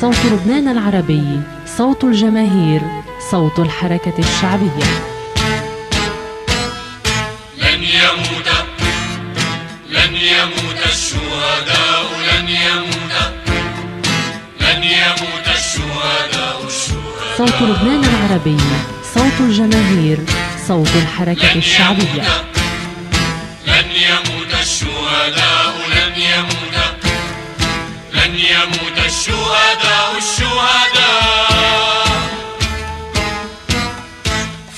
صوت لبنان العربي، صوت الجماهير، صوت الحركة الشعبية. لن يموت لن يموت الشهداء، لن يموت لن يموت الشهداء. صوت لبنان العربي، صوت الجماهير، صوت الحركة الشعبية. لن يموت الشهداء، لن يموت لن يموت الشهداء.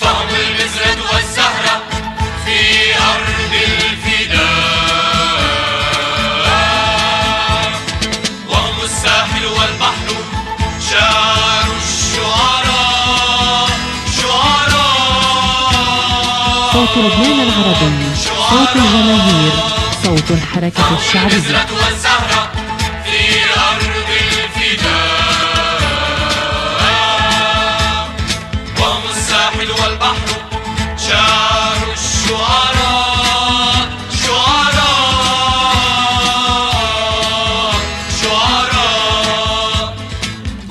فهم البذرة والزهرة في أرض الفداء، وهم الساحل والبحر شعر الشعراء. صوت لبنان العربي، صوت الجماهير، صوت الحركة الشعبية. والبحر شعر الشعراء.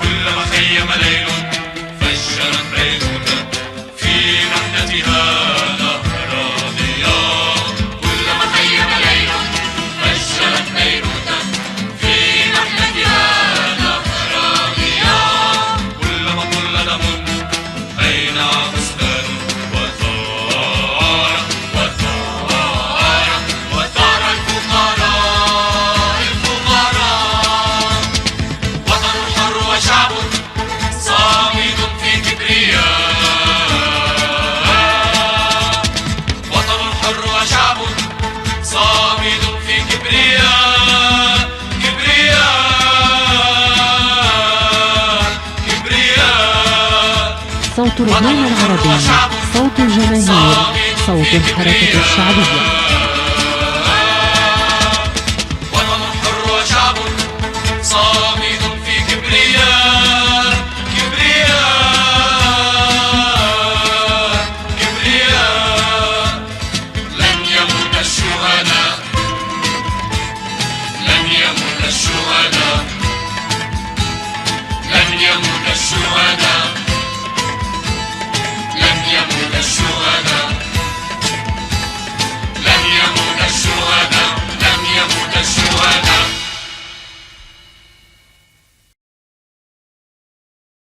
كلما خيم ليل فجرت بيروت في محنتها نهر ضياء. كلما خيم ليل فجرت بيروت في محنتها نهر ضياء. كلما طل دم أين بستان وثار الفقراء. وطن حر وشعب صامد في كبرياء. وطن حر وشعب صامد في كبرياء. صوت لبنان العربي، صوت الجماهير، صوت الحركة الشعبية.